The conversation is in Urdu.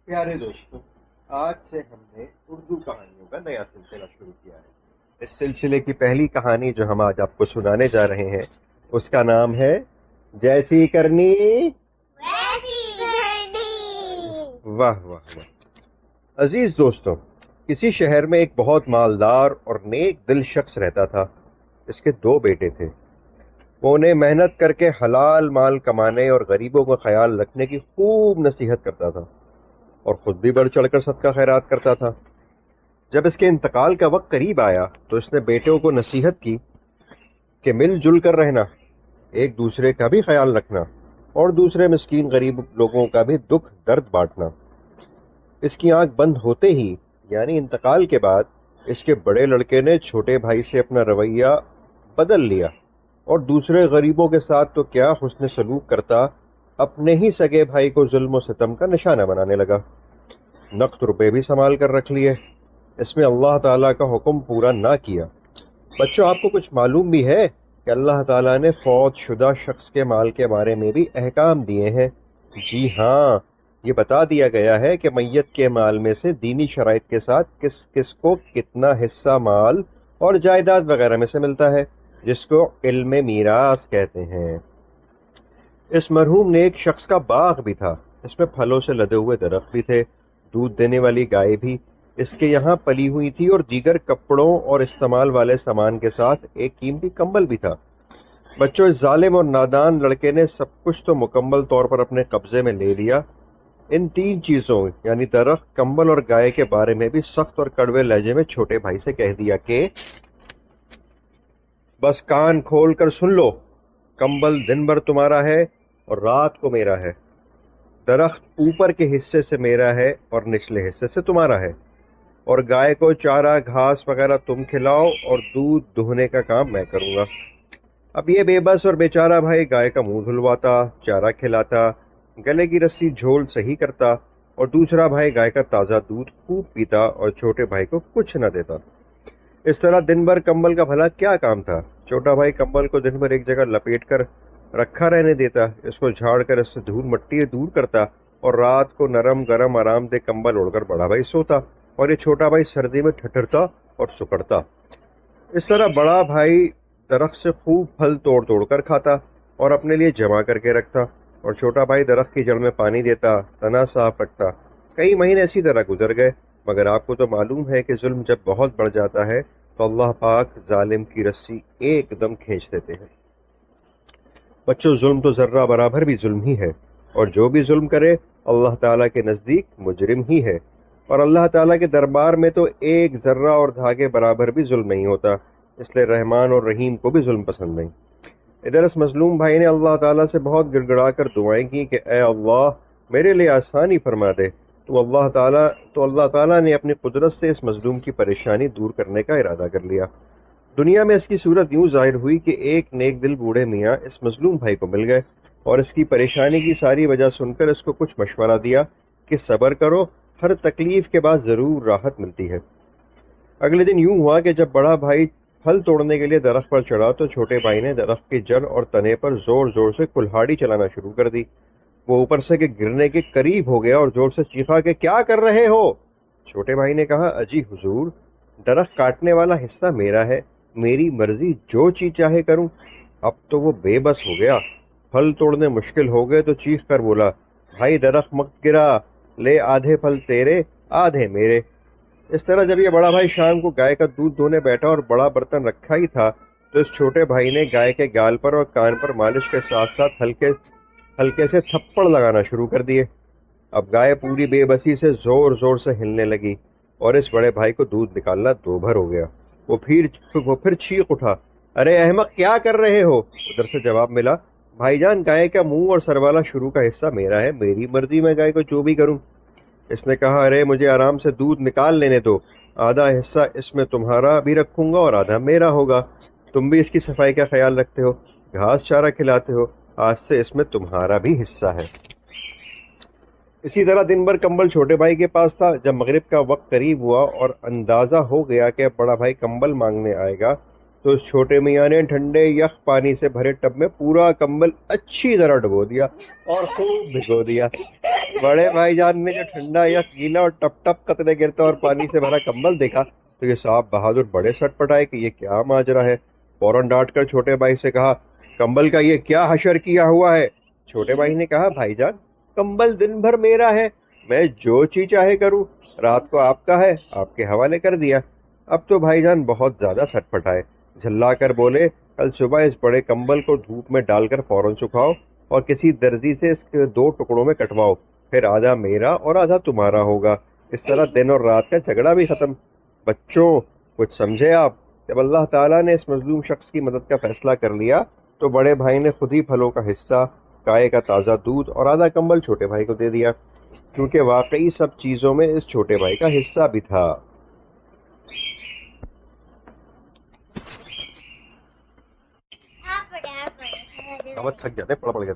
پیارے دوستوں، آج سے ہم نے اردو کہانیوں کا نیا سلسلہ شروع کیا ہے۔ اس سلسلے کی پہلی کہانی جو ہم آج آپ کو سنانے جا رہے ہیں اس کا نام ہے جیسی کرنی ویسی بھرنی۔ واہ واہ واہ۔ عزیز دوستوں، کسی شہر میں ایک بہت مالدار اور نیک دل شخص رہتا تھا۔ اس کے دو بیٹے تھے۔ وہ انہیں محنت کر کے حلال مال کمانے اور غریبوں کا خیال رکھنے کی خوب نصیحت کرتا تھا، اور خود بھی بڑھ چڑھ کر صدقہ خیرات کرتا تھا۔ جب اس کے انتقال کا وقت قریب آیا تو اس نے بیٹوں کو نصیحت کی کہ مل جل کر رہنا، ایک دوسرے کا بھی خیال رکھنا، اور دوسرے مسکین غریب لوگوں کا بھی دکھ درد بانٹنا۔ اس کی آنکھ بند ہوتے ہی، یعنی انتقال کے بعد، اس کے بڑے لڑکے نے چھوٹے بھائی سے اپنا رویہ بدل لیا، اور دوسرے غریبوں کے ساتھ تو کیا حسن سلوک کرتا، اپنے ہی سگے بھائی کو ظلم و ستم کا نشانہ بنانے لگا۔ نقد روپے بھی سنبھال کر رکھ لیے۔ اس میں اللہ تعالیٰ کا حکم پورا نہ کیا۔ بچوں، آپ کو کچھ معلوم بھی ہے کہ اللہ تعالیٰ نے فوت شدہ شخص کے مال کے بارے میں بھی احکام دیے ہیں؟ جی ہاں، یہ بتا دیا گیا ہے کہ میت کے مال میں سے دینی شرائط کے ساتھ کس کس کو کتنا حصہ مال اور جائیداد وغیرہ میں سے ملتا ہے، جس کو علم میراث کہتے ہیں۔ اس مرحوم نیک شخص کا باغ بھی تھا۔ اس میں پھلوں سے لدے ہوئے درخت بھی تھے، دودھ دینے والی گائے بھی اس کے یہاں پلی ہوئی تھی، اور دیگر کپڑوں اور استعمال والے سامان کے ساتھ ایک قیمتی کمبل بھی تھا۔ بچوں، اس ظالم اور نادان لڑکے نے سب کچھ تو مکمل طور پر اپنے قبضے میں لے لیا، ان تین چیزوں یعنی درخت، کمبل اور گائے کے بارے میں بھی سخت اور کڑوے لہجے میں چھوٹے بھائی سے کہہ دیا کہ بس کان کھول کر سن لو، کمبل دن بھر تمہارا ہے اور رات کو میرا ہے، درخت اوپر کے حصے سے میرا ہے اور نچلے حصے سے تمہارا ہے، اور گائے کو چارہ گھاس وغیرہ تم کھلاؤ اور دودھ دہنے کا کام میں کروں گا۔ اب یہ بے بس اور بیچارہ بھائی گائے کا منہ دھلواتا، چارہ کھلاتا، گلے کی رسی جھول صحیح کرتا، اور دوسرا بھائی گائے کا تازہ دودھ خوب پیتا اور چھوٹے بھائی کو کچھ نہ دیتا۔ اس طرح دن بھر کمبل کا بھلا کیا کام تھا؟ چھوٹا بھائی کمبل کو دن بھر ایک جگہ لپیٹ کر رکھا رہنے دیتا، اس کو جھاڑ کر اس سے دھول مٹی دور کرتا، اور رات کو نرم گرم آرام دہ کمبل اوڑھ کر بڑا بھائی سوتا، اور یہ چھوٹا بھائی سردی میں ٹھٹھرتا اور سکڑتا۔ اس طرح بڑا بھائی درخت سے خوب پھل توڑ توڑ کر کھاتا اور اپنے لیے جمع کر کے رکھتا، اور چھوٹا بھائی درخت کی جڑ میں پانی دیتا، تنا صاف رکھتا۔ کئی مہینے اسی طرح گزر گئے، مگر آپ کو تو معلوم ہے کہ ظلم جب بہت بڑھ جاتا ہے تو اللہ پاک ظالم کی رسی ایک دم کھینچ دیتے ہیں۔ بچوں، ظلم تو ذرہ برابر بھی ظلم ہی ہے، اور جو بھی ظلم کرے اللہ تعالیٰ کے نزدیک مجرم ہی ہے، اور اللہ تعالیٰ کے دربار میں تو ایک ذرہ اور دھاگے برابر بھی ظلم نہیں ہوتا، اس لیے رحمان اور رحیم کو بھی ظلم پسند نہیں۔ ادھر اس مظلوم بھائی نے اللہ تعالیٰ سے بہت گڑ گڑا کر دعائیں کی کہ اے اللہ، میرے لیے آسانی فرما دے۔ تو اللہ تعالیٰ نے اپنی قدرت سے اس مظلوم کی پریشانی دور کرنے کا ارادہ کر لیا۔ دنیا میں اس کی صورت یوں ظاہر ہوئی کہ ایک نیک دل بوڑھے میاں اس مظلوم بھائی کو مل گئے، اور اس کی پریشانی کی ساری وجہ سن کر اس کو کچھ مشورہ دیا کہ صبر کرو، ہر تکلیف کے بعد ضرور راحت ملتی ہے۔ اگلے دن یوں ہوا کہ جب بڑا بھائی پھل توڑنے کے لیے درخت پر چڑھا تو چھوٹے بھائی نے درخت کی جڑ اور تنے پر زور زور سے کلہاڑی چلانا شروع کر دی۔ وہ اوپر سے کہ گرنے کے قریب ہو گیا اور زور سے چیخا کہ کیا کر رہے ہو؟ چھوٹے بھائی نے کہا اجی حضور، درخت کاٹنے والا حصہ میرا ہے، میری مرضی جو چیز چاہے کروں۔ اب تو وہ بے بس ہو گیا، پھل توڑنے مشکل ہو گئے تو چیخ کر بولا، بھائی درخت مت گرا، لے آدھے پھل تیرے آدھے میرے۔ اس طرح جب یہ بڑا بھائی شام کو گائے کا دودھ دھونے بیٹھا اور بڑا برتن رکھا ہی تھا تو اس چھوٹے بھائی نے گائے کے گال پر اور کان پر مالش کے ساتھ ساتھ ہلکے سے تھپڑ لگانا شروع کر دیے۔ اب گائے پوری بے بسی سے زور زور سے ہلنے لگی، اور اس بڑے بھائی کو دودھ نکالنا دو بھر ہو گیا۔ وہ پھر چیخ اٹھا، ارے احمق، کیا کر رہے ہو؟ ادھر سے جواب ملا، بھائی جان، گائے کا منہ اور سر والا شروع کا حصہ میرا ہے، میری مرضی میں گائے کو جو بھی کروں۔ اس نے کہا، ارے مجھے آرام سے دودھ نکال لینے دو، آدھا حصہ اس میں تمہارا بھی رکھوں گا اور آدھا میرا ہوگا۔ تم بھی اس کی صفائی کا خیال رکھتے ہو، گھاس چارہ کھلاتے ہو، آج سے اس میں تمہارا بھی حصہ ہے۔ اسی طرح دن بھر کمبل چھوٹے بھائی کے پاس تھا۔ جب مغرب کا وقت قریب ہوا اور اندازہ ہو گیا کہ اب بڑا بھائی کمبل مانگنے آئے گا تو اس چھوٹے میاں نے ٹھنڈے یخ پانی سے بھرے ٹب میں پورا کمبل اچھی طرح ڈبو دیا اور خوب بھگو دیا۔ بڑے بھائی جان نے جو ٹھنڈا یخ گیلا اور ٹپ ٹپ قطرے گرتا اور پانی سے بھرا کمبل دیکھا تو یہ صاحب بہادر بڑے سٹ پٹائے کہ یہ کیا ماجرا ہے۔ فوراً ڈانٹ کر چھوٹے بھائی سے کہا، کمبل کا یہ کیا حشر کیا ہوا ہے؟ چھوٹے بھائی نے کہا، بھائی جان کمبل دن بھر میرا ہے، میں جو چیز چاہے کروں، رات کو آپ کا ہے، آپ کے حوالے کر دیا۔ اب تو بھائی جان بہت زیادہ سٹ پٹائے، جھلا کر بولے، کل صبح اس بڑے کمبل کو دھوپ میں ڈال کر فوراً سکھاؤ اور کسی درزی سے اس کے 2 ٹکڑوں میں کٹواؤ، پھر آدھا میرا اور آدھا تمہارا ہوگا، اس طرح دن اور رات کا جھگڑا بھی ختم۔ بچوں کچھ سمجھے آپ؟ جب اللہ تعالیٰ نے اس مظلوم شخص کی مدد کا فیصلہ کر لیا تو بڑے بھائی نے خود ہی پھلوں کا حصہ، گائے کا تازہ دودھ اور آدھا کمبل چھوٹے بھائی کو دے دیا، کیونکہ واقعی سب چیزوں میں اس چھوٹے بھائی کا حصہ بھی تھا۔ آپ پڑھیں اب تھک جاتے ہیں پڑھ پڑھ کے۔